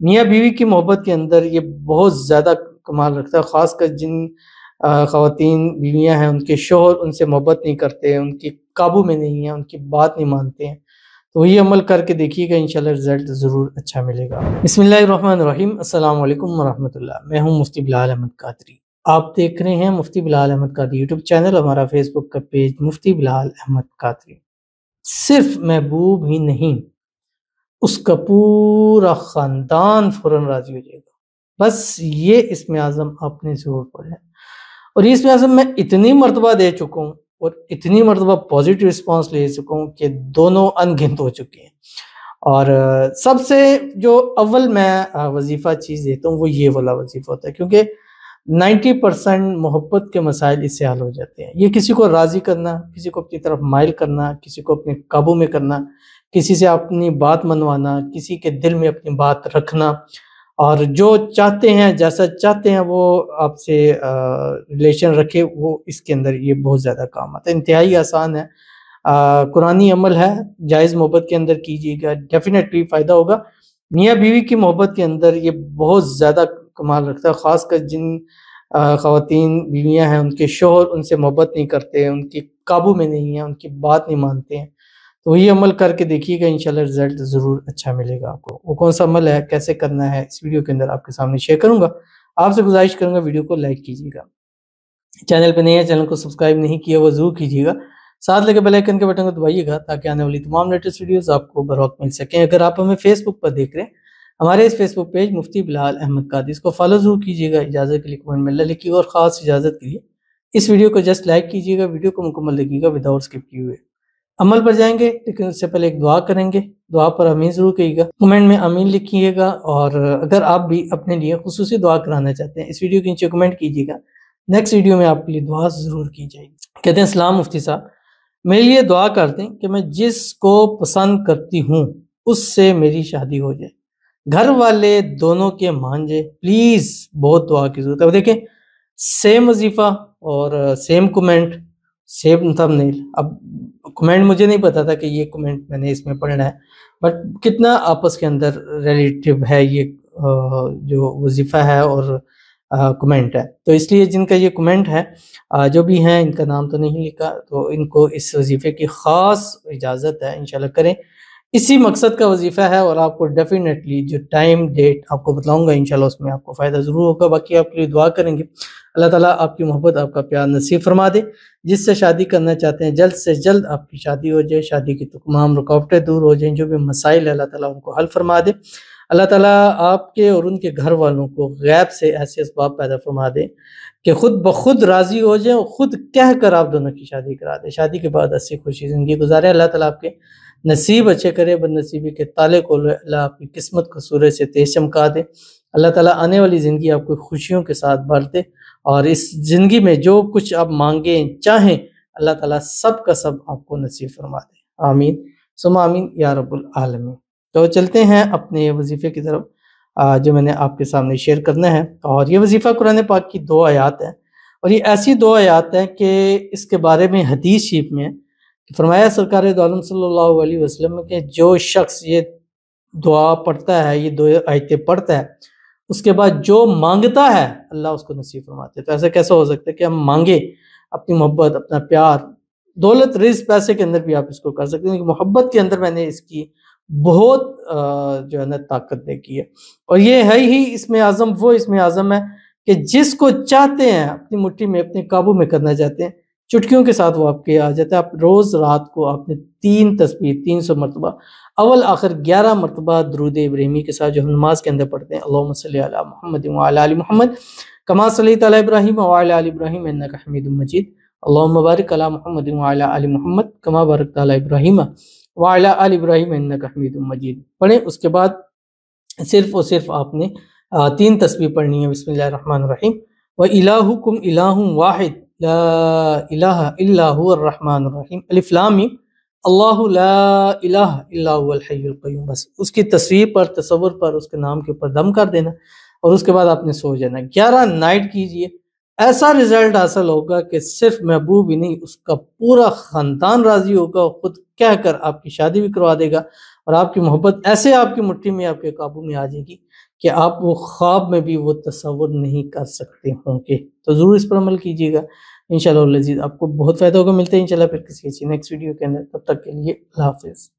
میاں بیوی کی محبت کے اندر یہ بہت زیادہ کمال رکھتا ہے، خاص کر جن خواتین بیویاں ہیں، ان کے شوہر ان سے محبت نہیں کرتے، ان کی قابو میں نہیں ہیں، ان کی بات نہیں مانتے ہیں، تو یہ عمل کر کے دیکھیے گا، انشاءاللہ رزلٹ ضرور اچھا ملے گا۔ بسم اللہ الرحمن الرحیم، السلام علیکم ورحمۃ اللہ۔ میں ہوں مفتی بلال احمد قادری، آپ دیکھ رہے ہیں مفتی بلال احمد قادری یوٹیوب چینل، ہمارا فیس بک کا پیج مفتی بلال احمد قادری۔ صرف محبوب ہی نہیں، اس کا پورا خاندان فوراً راضی ہو جائے گا، بس یہ اسم اعظم آپ نے ضرور پڑھنا ہے۔ اور یہ اسم اعظم میں اتنی مرتبہ دے چکا ہوں اور اتنی مرتبہ پازیٹیو رسپانس لے چکا ہوں کہ دونوں انگنت ہو چکے ہیں۔ اور سب سے جو اول میں وظیفہ چیز دیتا ہوں وہ یہ والا وظیفہ ہوتا ہے، کیونکہ 90% محبت کے مسائل اس سے حل ہو جاتے ہیں۔ یہ کسی کو راضی کرنا، کسی کو اپنی طرف مائل کرنا، کسی کو اپنے قابو میں کرنا، کسی سے اپنی بات منوانا، کسی کے دل میں اپنی بات رکھنا، اور جو چاہتے ہیں جیسا چاہتے ہیں وہ آپ سے ریلیشن رکھے، وہ اس کے اندر یہ بہت زیادہ کام آتا ہے۔ انتہائی آسان ہے، قرآنی عمل ہے، جائز محبت کے اندر کیجیے گا، ڈیفینیٹلی فائدہ ہوگا۔ میاں بیوی کی محبت کے اندر یہ بہت زیادہ کمال رکھتا ہے، خاص کر جن خواتین بیویاں ہیں، ان کے شوہر ان سے محبت نہیں کرتے، ان کی قابو میں نہیں ہیں، ان کی بات نہیں مانتے ہیں، تو یہ عمل کر کے دیکھیے گا، انشاءاللہ رزلٹ ضرور اچھا ملے گا آپ کو۔ وہ کون سا عمل ہے، کیسے کرنا ہے، اس ویڈیو کے اندر آپ کے سامنے شیئر کروں گا۔ آپ سے گزارش کروں گا ویڈیو کو لائک کیجیے گا، چینل پہ نہیں ہے، چینل کو سبسکرائب نہیں کیا وہ ضرور کیجیے گا، ساتھ لگے بیل آئیکن کے بٹن کو دبائیے گا تاکہ آنے والی تمام لیٹسٹ ویڈیوز آپ کو بر وقت مل سکیں۔ اگر آپ ہمیں فیس بک پر دیکھ رہے ہیں، ہمارے اس فیس بک پیج مفتی بلال احمد قادری، اس کو فالو ضرور کیجیے گا، اجازت کے لیے کمنٹ میں اللہ لکھیے گا، اور خاص اجازت کے لیے اس ویڈیو کو جسٹ لائک کیجیے گا، ویڈیو کو مکمل دیکھیے گا وداؤٹ اسکپ کیے ہوئے۔ عمل پر جائیں گے لیکن اس سے پہلے ایک دعا کریں گے، دعا پر آمین ضرور کہیے گا، کمنٹ میں آمین لکھیے گا، اور اگر آپ بھی اپنے لیے خصوصی دعا کرانا چاہتے ہیں، اس ویڈیو کے نیچے کمنٹ کیجیے گا، نیکسٹ ویڈیو میں آپ کے لیے دعا ضرور کی جائے گی۔ کہتے ہیں السلام مفتی صاحب، میرے لیے دعا کر دیں کہ میں جس کو پسند کرتی ہوں اس سے میری شادی ہو جائے، گھر والے دونوں کے مان جائے، پلیز، بہت دعا کی ضرورت ہے۔ دیکھیں، سیم وظیفہ اور سیم کمنٹ، سیم تھمبنیل۔ اب کمنٹ مجھے نہیں پتا تھا کہ یہ کمنٹ میں نے اس میں پڑھنا ہے، بٹ کتنا آپس کے اندر ریلیٹیو ہے یہ جو وظیفہ ہے اور کمنٹ ہے، تو اس لیے جن کا یہ کمنٹ ہے، جو بھی ہیں، ان کا نام تو نہیں لکھا، تو ان کو اس وظیفے کی خاص اجازت ہے، انشاءاللہ کریں، اسی مقصد کا وظیفہ ہے، اور آپ کو ڈیفینیٹلی جو ٹائم ڈیٹ آپ کو بتلاؤں گا، انشاءاللہ اس میں آپ کو فائدہ ضرور ہوگا۔ باقی آپ کے لیے دعا کریں گے، اللہ تعالیٰ آپ کی محبت، آپ کا پیار نصیب فرما دے، جس سے شادی کرنا چاہتے ہیں جلد سے جلد آپ کی شادی ہو جائے، شادی کی تمام رکاوٹیں دور ہو جائیں، جو بھی مسائل ہے اللہ تعالیٰ ان کو حل فرما دے، اللہ تعالیٰ آپ کے اور ان کے گھر والوں کو غیب سے ایسے اسباب پیدا فرما دے کہ خود بخود راضی ہو جائیں، اور خود کہہ کر آپ دونوں کی شادی کرا دے، شادی کے بعد اچھی خوشی زندگی گزارے۔ اللہ تعالیٰ آپ کے نصیب اچھے کرے، بد نصیبی کے تالے کو اللہ آپ کی قسمت کو سورج سے تیز چمکا دے، اللہ تعالیٰ آنے والی زندگی آپ کو خوشیوں کے ساتھ بھر دے، اور اس زندگی میں جو کچھ آپ مانگیں چاہیں، اللہ تعالیٰ سب کا سب آپ کو نصیب فرما دے، آمین ثم آمین یا رب العالمین۔ تو چلتے ہیں اپنے وظیفے کی طرف، جو میں نے آپ کے سامنے شیئر کرنا ہے، اور یہ وظیفہ قرآن پاک کی 2 آیات ہیں، اور یہ ایسی 2 آیات ہیں کہ اس کے بارے میں حدیث شریف میں فرمایا سرکار دو عالم صلی اللہ علیہ وسلم کہ جو شخص یہ دعا پڑھتا ہے، یہ 2 آیتیں پڑھتا ہے، اس کے بعد جو مانگتا ہے اللہ اس کو نصیب فرماتے ہیں۔ تو ایسا کیسا ہو سکتا ہے کہ ہم مانگیں اپنی محبت، اپنا پیار، دولت، رزق، پیسے کے اندر بھی آپ اس کو کر سکتے ہیں، کہ محبت کے اندر میں نے اس کی بہت جو ہے نا طاقت دیکھی ہے، اور یہ ہے ہی اسم اعظم، وہ اسم اعظم ہے کہ جس کو چاہتے ہیں اپنی مٹھی میں، اپنے قابو میں کرنا چاہتے ہیں، چٹکیوں کے ساتھ وہ آپ کے آ جاتا ہے۔ آپ روز رات کو آپ نے 3 تسبیح 300 مرتبہ اول آخر 11 مرتبہ درود ابراہیمی کے ساتھ جو ہم نماز کے اندر پڑھتے ہیں، اللہم صلی علی محمد وعلی آل محمد کما صلیت علی ابراہیم وعلی آل ابراہیم انک حمید مجید، اللہم بارک علی محمد وعلی آل محمد کما بارکت علی ابراہیم وعلی آل ابراہیم انک حمید مجید پڑھیں۔ اس کے بعد صرف اور صرف آپ نے 3 تسبیح پڑھنی ہے، بسم اللہ الرحمن الرحیم، وَإِلَٰهُكُمْ إِلَٰهٌ وَاحِدٌ لا الہ الا هو الرحمن الرحیم، الف لام میم، اللہ لا الہ الا هو الحی القیوم۔ بس اس کی تصویر پر، تصور پر، اس کے نام کے اوپر دم کر دینا، اور اس کے بعد آپ نے سو جانا۔ 11 نائٹ کیجئے، ایسا رزلٹ حاصل ہوگا کہ صرف محبوب ہی نہیں، اس کا پورا خاندان راضی ہوگا، اور خود کہہ کر آپ کی شادی بھی کروا دے گا، اور آپ کی محبت ایسے آپ کی مٹھی میں، آپ کے قابو میں آ جائے گی کہ آپ وہ خواب میں بھی وہ تصور نہیں کر سکتے ہوں گے۔ تو ضرور اس پر عمل کیجیے گا، انشاءاللہ العزیز آپ کو بہت فائدہ ہوگا۔ ملتے ہیں انشاءاللہ پھر کسی نیکسٹ ویڈیو کے اندر، تب تک کے لیے اللہ حافظ۔